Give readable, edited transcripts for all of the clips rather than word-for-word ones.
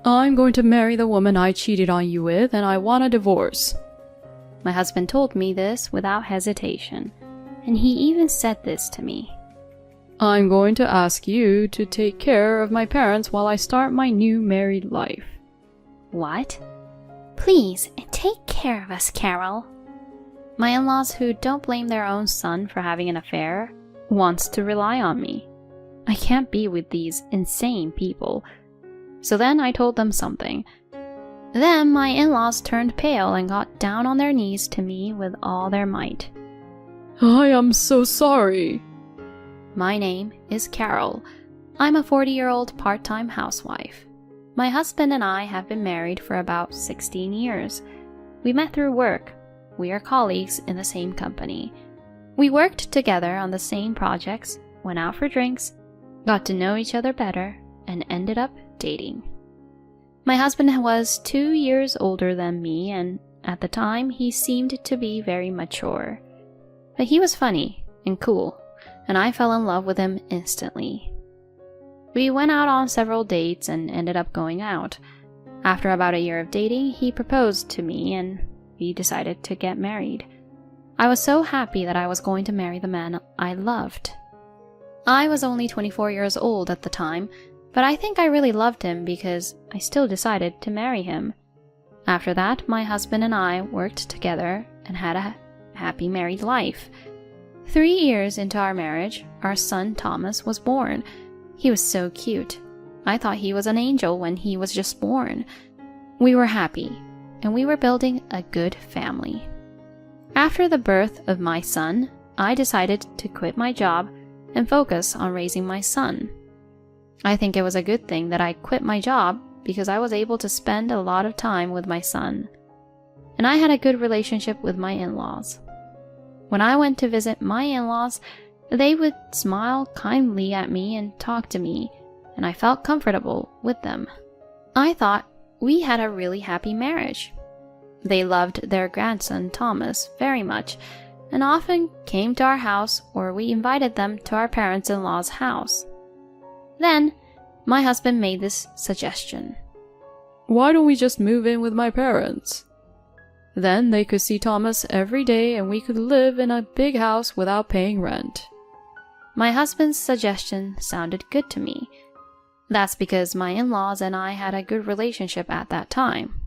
I'm going to marry the woman I cheated on you with, and I want a divorce. My husband told me this without hesitation, and he even said this to me. I'm going to ask you to take care of my parents while I start my new married life. What? Please, take care of us, Carol. My in-laws, who don't blame their own son for having an affair, wants to rely on me. I can't be with these insane people. So then I told them something. Then my in-laws turned pale and got down on their knees to me with all their might. I am so sorry. My name is Carol. I'm a 40-year-old part-time housewife. My husband and I have been married for about 16 years. We met through work. We are colleagues in the same company. We worked together on the same projects, went out for drinks, got to know each other better, and ended up dating. My husband was 2 years older than me, and at the time he seemed to be very mature. But he was funny and cool, and I fell in love with him instantly. We went out on several dates and ended up going out. After about a year of dating, he proposed to me and we decided to get married. I was so happy that I was going to marry the man I loved. I was only 24 years old at the time, but I think I really loved him because I still decided to marry him. After that, my husband and I worked together and had a happy married life. 3 years into our marriage, our son Thomas was born. He was so cute. I thought he was an angel when he was just born. We were happy, and we were building a good family. After the birth of my son, I decided to quit my job and focus on raising my son. I think it was a good thing that I quit my job because I was able to spend a lot of time with my son. And I had a good relationship with my in-laws. When I went to visit my in-laws, they would smile kindly at me and talk to me, and I felt comfortable with them. I thought we had a really happy marriage. They loved their grandson Thomas very much, and often came to our house or we invited them to our parents-in-law's house. Then, my husband made this suggestion. Why don't we just move in with my parents? Then they could see Thomas every day and we could live in a big house without paying rent. My husband's suggestion sounded good to me. That's because my in-laws and I had a good relationship at that time.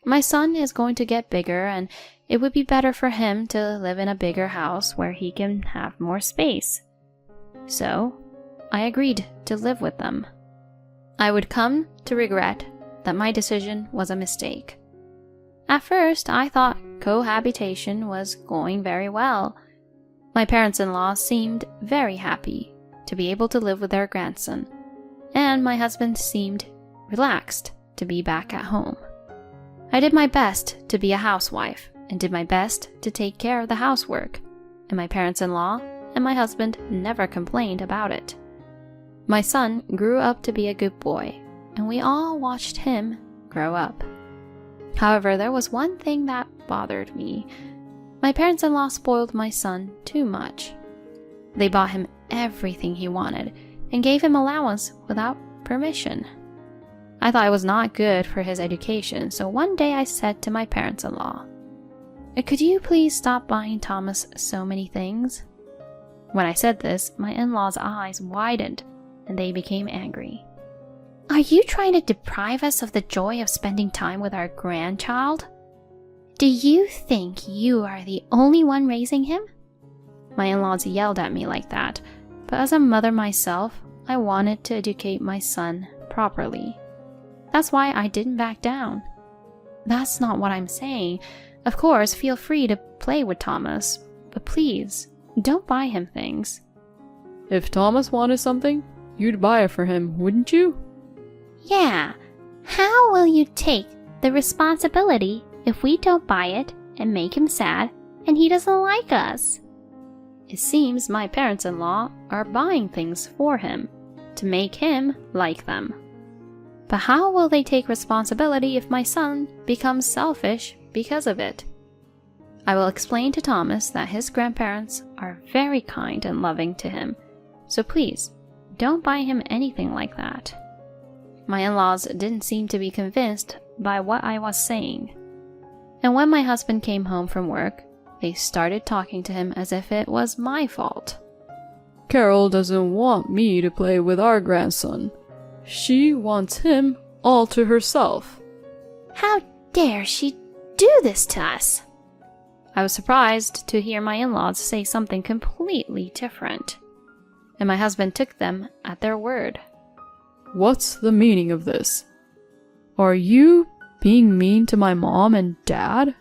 My son is going to get bigger and it would be better for him to live in a bigger house where he can have more space. So, I agreed to live with them. I would come to regret that my decision was a mistake. At first, I thought cohabitation was going very well. My parents-in-law seemed very happy to be able to live with their grandson, and my husband seemed relaxed to be back at home. I did my best to be a housewife and did my best to take care of the housework, and my parents-in-law and my husband never complained about it. My son grew up to be a good boy, and we all watched him grow up. However, there was one thing that bothered me. My parents-in-law spoiled my son too much. They bought him everything he wanted and gave him allowance without permission. I thought it was not good for his education, so one day I said to my parents-in-law, "Could you please stop buying Thomas so many things?" When I said this, my in-laws' eyes widened and they became angry. "Are you trying to deprive us of the joy of spending time with our grandchild? Do you think you are the only one raising him?" My in-laws yelled at me like that, but as a mother myself, I wanted to educate my son properly. That's why I didn't back down. That's not what I'm saying. Of course, feel free to play with Thomas, but please, don't buy him things. If Thomas wanted something, you'd buy it for him, wouldn't you? Yeah. How will you take the responsibility if we don't buy it and make him sad and he doesn't like us? It seems my parents-in-law are buying things for him to make him like them. But how will they take responsibility if my son becomes selfish because of it? I will explain to Thomas that his grandparents are very kind and loving to him, so please, don't buy him anything like that. My in-laws didn't seem to be convinced by what I was saying. And when my husband came home from work, they started talking to him as if it was my fault. Carol doesn't want me to play with our grandson. She wants him all to herself. How dare she do this to us? I was surprised to hear my in-laws say something completely different. And my husband took them at their word. What's the meaning of this? Are you being mean to my mom and dad?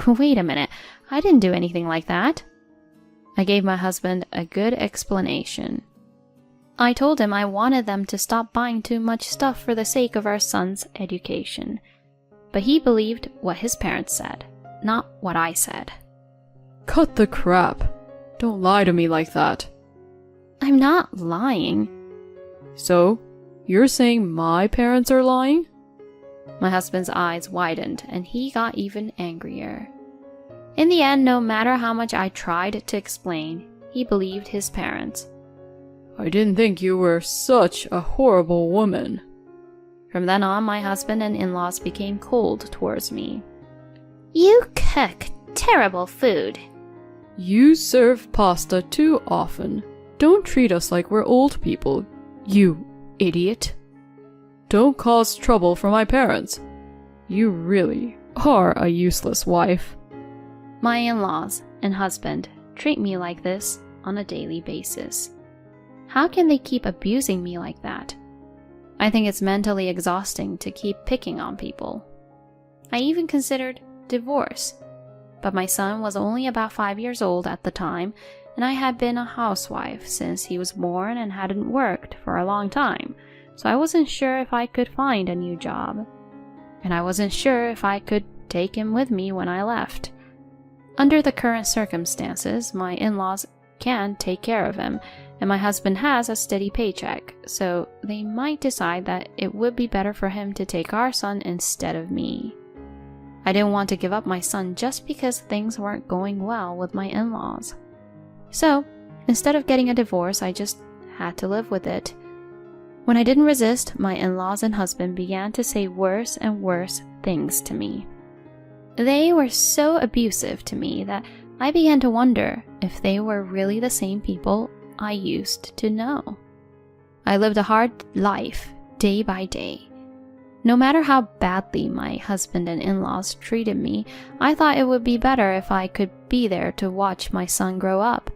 Wait a minute, I didn't do anything like that. I gave my husband a good explanation. I told him I wanted them to stop buying too much stuff for the sake of our son's education. But he believed what his parents said, not what I said. Cut the crap. Don't lie to me like that. I'm not lying. So, you're saying my parents are lying? My husband's eyes widened and he got even angrier. In the end, no matter how much I tried to explain, he believed his parents. I didn't think you were such a horrible woman. From then on, my husband and in-laws became cold towards me. You cook terrible food. You serve pasta too often. Don't treat us like we're old people, you idiot. Don't cause trouble for my parents. You really are a useless wife. My in-laws and husband treat me like this on a daily basis. How can they keep abusing me like that? I think it's mentally exhausting to keep picking on people. I even considered divorce, but my son was only about 5 years old at the time, and I had been a housewife since he was born and hadn't worked for a long time, so I wasn't sure if I could find a new job. And I wasn't sure if I could take him with me when I left. Under the current circumstances, my in-laws can take care of him, and my husband has a steady paycheck, so they might decide that it would be better for him to take our son instead of me. I didn't want to give up my son just because things weren't going well with my in-laws. So, instead of getting a divorce, I just had to live with it. When I didn't resist, my in-laws and husband began to say worse and worse things to me. They were so abusive to me that I began to wonder if they were really the same people I used to know. I lived a hard life, day by day. No matter how badly my husband and in-laws treated me, I thought it would be better if I could be there to watch my son grow up.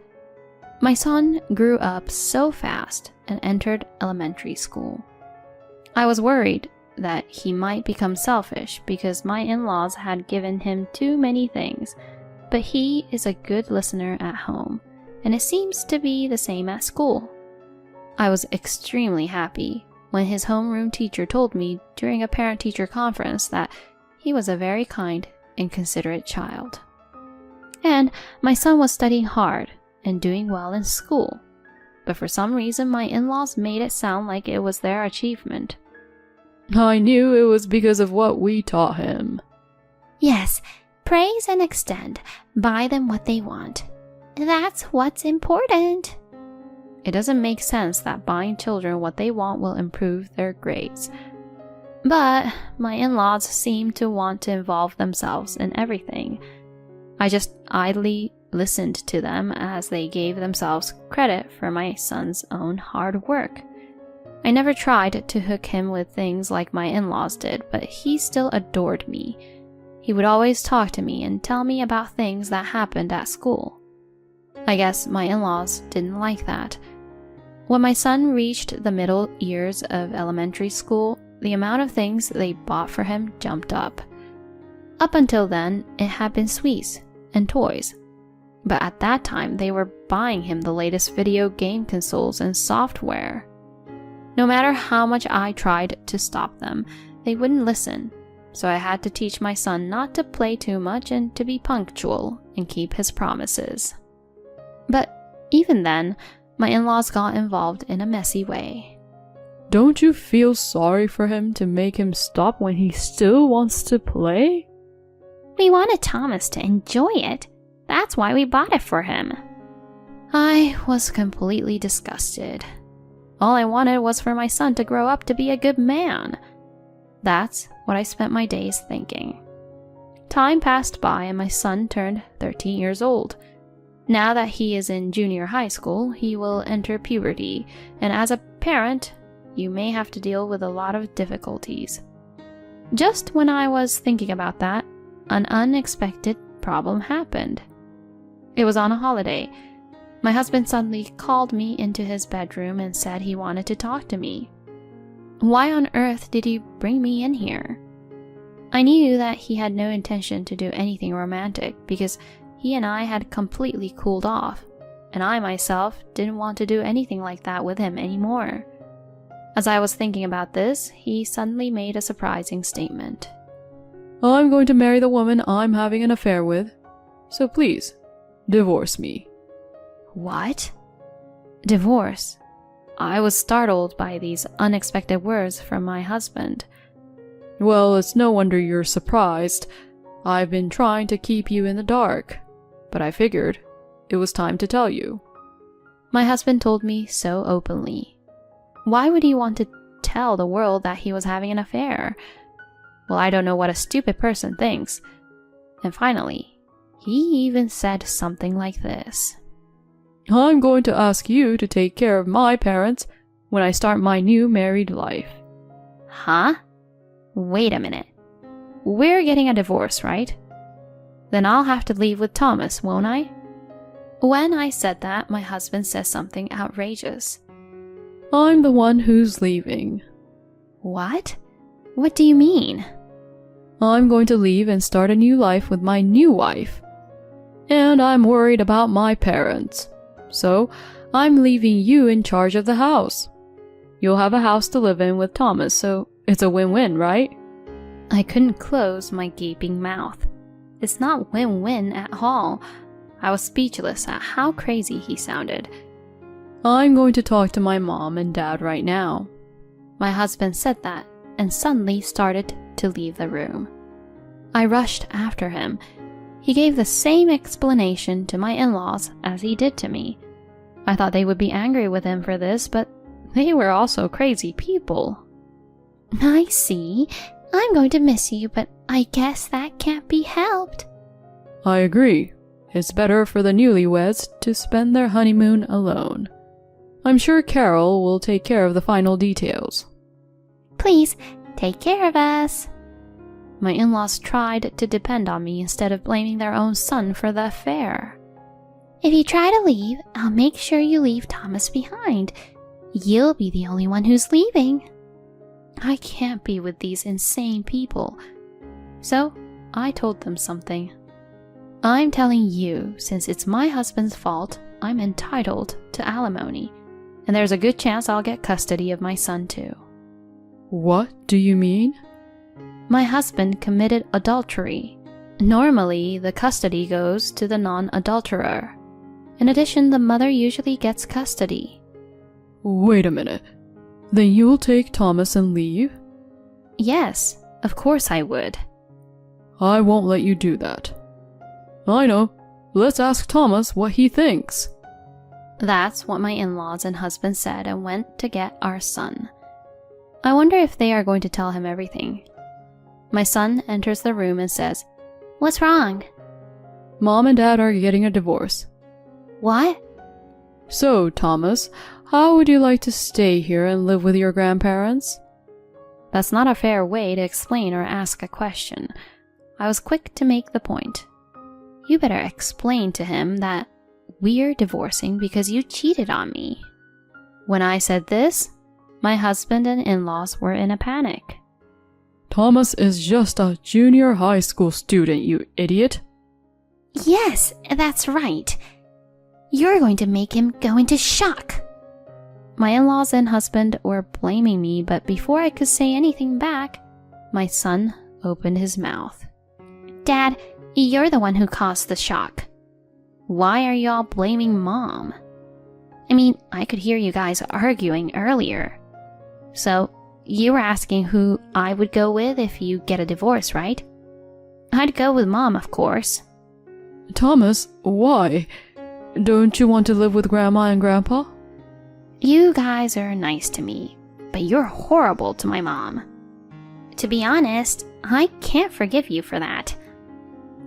My son grew up so fast and entered elementary school. I was worried that he might become selfish because my in-laws had given him too many things, but he is a good listener at home, and it seems to be the same at school. I was extremely happy when his homeroom teacher told me during a parent-teacher conference that he was a very kind and considerate child. And my son was studying hard and doing well in school, but for some reason my in-laws made it sound like it was their achievement. I knew it was because of what we taught him. Yes, praise and extend. Buy them what they want. That's what's important. It doesn't make sense that buying children what they want will improve their grades. But my in-laws seem to want to involve themselves in everything. I just idly listened to them as they gave themselves credit for my son's own hard work. I never tried to hook him with things like my in-laws did, but he still adored me. He would always talk to me and tell me about things that happened at school. I guess my in-laws didn't like that. When my son reached the middle years of elementary school, the amount of things they bought for him jumped up. Up until then, it had been sweets and toys. But at that time, they were buying him the latest video game consoles and software. No matter how much I tried to stop them, they wouldn't listen. So I had to teach my son not to play too much and to be punctual and keep his promises. But even then, my in-laws got involved in a messy way. Don't you feel sorry for him to make him stop when he still wants to play? We wanted Thomas to enjoy it. That's why we bought it for him. I was completely disgusted. All I wanted was for my son to grow up to be a good man. That's what I spent my days thinking. Time passed by and my son turned 13 years old. Now that he is in junior high school, he will enter puberty, and as a parent, you may have to deal with a lot of difficulties. Just when I was thinking about that, an unexpected problem happened. It was on a holiday. My husband suddenly called me into his bedroom and said he wanted to talk to me. Why on earth did he bring me in here? I knew that he had no intention to do anything romantic because he and I had completely cooled off, and I myself didn't want to do anything like that with him anymore. As I was thinking about this, he suddenly made a surprising statement. I'm going to marry the woman I'm having an affair with, so please, divorce me. What? Divorce? I was startled by these unexpected words from my husband. Well, it's no wonder you're surprised. I've been trying to keep you in the dark, but I figured it was time to tell you. My husband told me so openly. Why would he want to tell the world that he was having an affair? Well, I don't know what a stupid person thinks. And finally, he even said something like this. I'm going to ask you to take care of my parents when I start my new married life. Huh? Wait a minute. We're getting a divorce, right? Then I'll have to leave with Thomas, won't I? When I said that, my husband said something outrageous. I'm the one who's leaving. What? What do you mean? I'm going to leave and start a new life with my new wife. And I'm worried about my parents. So, I'm leaving you in charge of the house. You'll have a house to live in with Thomas, so it's a win-win, right? I couldn't close my gaping mouth. It's not win-win at all. I was speechless at how crazy he sounded. I'm going to talk to my mom and dad right now. My husband said that and suddenly started to leave the room. I rushed after him. He gave the same explanation to my in-laws as he did to me. I thought they would be angry with him for this, but they were also crazy people. I see. I'm going to miss you, but I guess that can't be helped. I agree. It's better for the newlyweds to spend their honeymoon alone. I'm sure Carol will take care of the final details. Please, take care of us. My in-laws tried to depend on me instead of blaming their own son for the affair. If you try to leave, I'll make sure you leave Thomas behind. You'll be the only one who's leaving. I can't be with these insane people. So, I told them something. I'm telling you, since it's my husband's fault, I'm entitled to alimony. And there's a good chance I'll get custody of my son too. What do you mean? My husband committed adultery. Normally, the custody goes to the non-adulterer. In addition, the mother usually gets custody. Wait a minute. Then you'll take Thomas and leave? Yes, of course I would. I won't let you do that. I know. Let's ask Thomas what he thinks. That's what my in-laws and husband said and went to get our son. I wonder if they are going to tell him everything. My son enters the room and says, "What's wrong?" Mom and Dad are getting a divorce. What? So, Thomas, how would you like to stay here and live with your grandparents? That's not a fair way to explain or ask a question. I was quick to make the point. You better explain to him that we're divorcing because you cheated on me. When I said this, my husband and in-laws were in a panic. Thomas is just a junior high school student, you idiot. Yes, that's right. You're going to make him go into shock. My in-laws and husband were blaming me, but before I could say anything back, my son opened his mouth. Dad, you're the one who caused the shock. Why are y'all blaming Mom? I mean, I could hear you guys arguing earlier. So, you were asking who I would go with if you get a divorce, right? I'd go with Mom, of course. Thomas, why? Don't you want to live with Grandma and Grandpa? You guys are nice to me, but you're horrible to my mom. To be honest, I can't forgive you for that.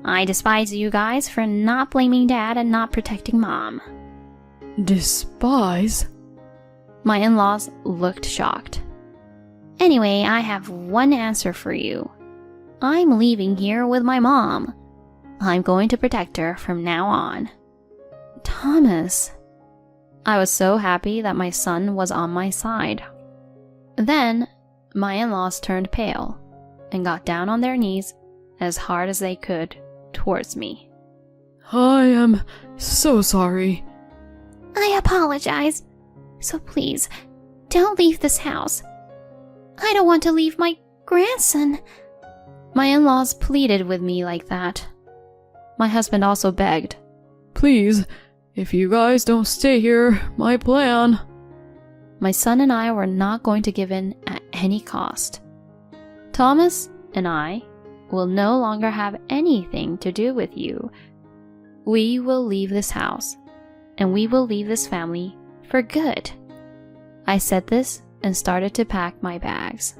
I despise you guys for not blaming Dad and not protecting Mom. Despise? My in-laws looked shocked. Anyway, I have one answer for you. I'm leaving here with my mom. I'm going to protect her from now on. Thomas. I was so happy that my son was on my side. Then, my in-laws turned pale and got down on their knees as hard as they could towards me. I am so sorry. I apologize. So please, don't leave this house. I don't want to leave my grandson. My in-laws pleaded with me like that. My husband also begged. Please, if you guys don't stay here, my plan. My son and I were not going to give in at any cost. Thomas and I will no longer have anything to do with you. We will leave this house, and we will leave this family for good. I said this and started to pack my bags.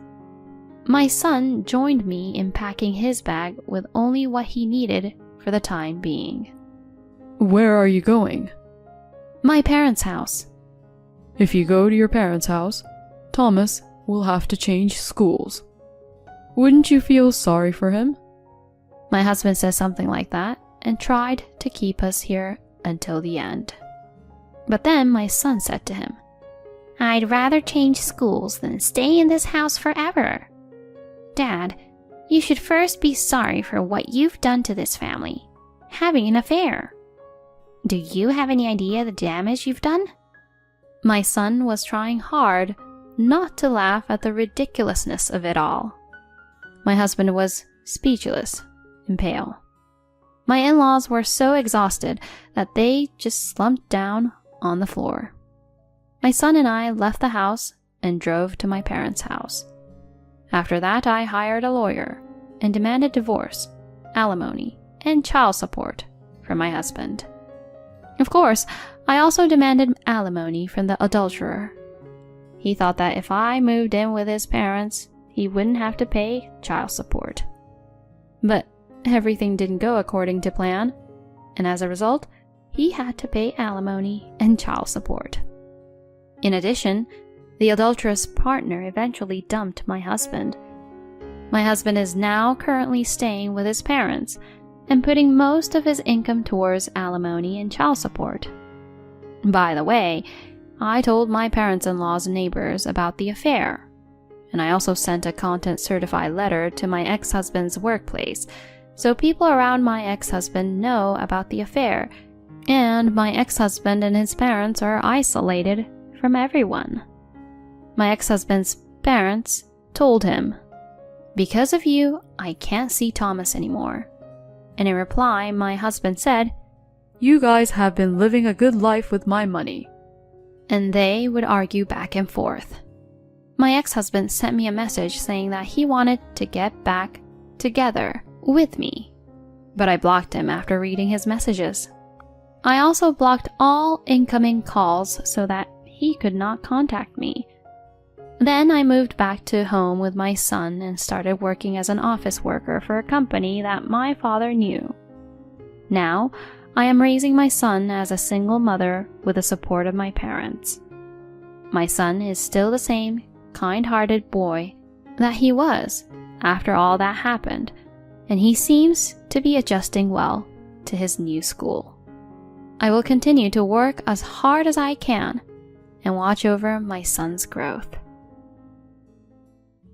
My son joined me in packing his bag with only what he needed for the time being. Where are you going? My parents' house. If you go to your parents' house, Thomas will have to change schools. Wouldn't you feel sorry for him? My husband said something like that and tried to keep us here until the end. But then my son said to him, I'd rather change schools than stay in this house forever. Dad, you should first be sorry for what you've done to this family, having an affair. Do you have any idea the damage you've done? My son was trying hard not to laugh at the ridiculousness of it all. My husband was speechless and pale. My in-laws were so exhausted that they just slumped down on the floor. My son and I left the house and drove to my parents' house. After that, I hired a lawyer and demanded divorce, alimony, and child support from my husband. Of course, I also demanded alimony from the adulterer. He thought that if I moved in with his parents, he wouldn't have to pay child support. But everything didn't go according to plan, and as a result, he had to pay alimony and child support. In addition, the adulterous partner eventually dumped my husband. My husband is now currently staying with his parents and putting most of his income towards alimony and child support. By the way, I told my parents-in-law's neighbors about the affair, and I also sent a content-certified letter to my ex-husband's workplace, so people around my ex-husband know about the affair, and my ex-husband and his parents are isolated from everyone. My ex-husband's parents told him, "Because of you, I can't see Thomas anymore." And in reply, my husband said, You guys have been living a good life with my money. And they would argue back and forth. My ex-husband sent me a message saying that he wanted to get back together with me, but I blocked him after reading his messages. I also blocked all incoming calls so that he could not contact me. Then I moved back to home with my son and started working as an office worker for a company that my father knew. Now, I am raising my son as a single mother with the support of my parents. My son is still the same kind-hearted boy that he was after all that happened, and he seems to be adjusting well to his new school. I will continue to work as hard as I can and watch over my son's growth.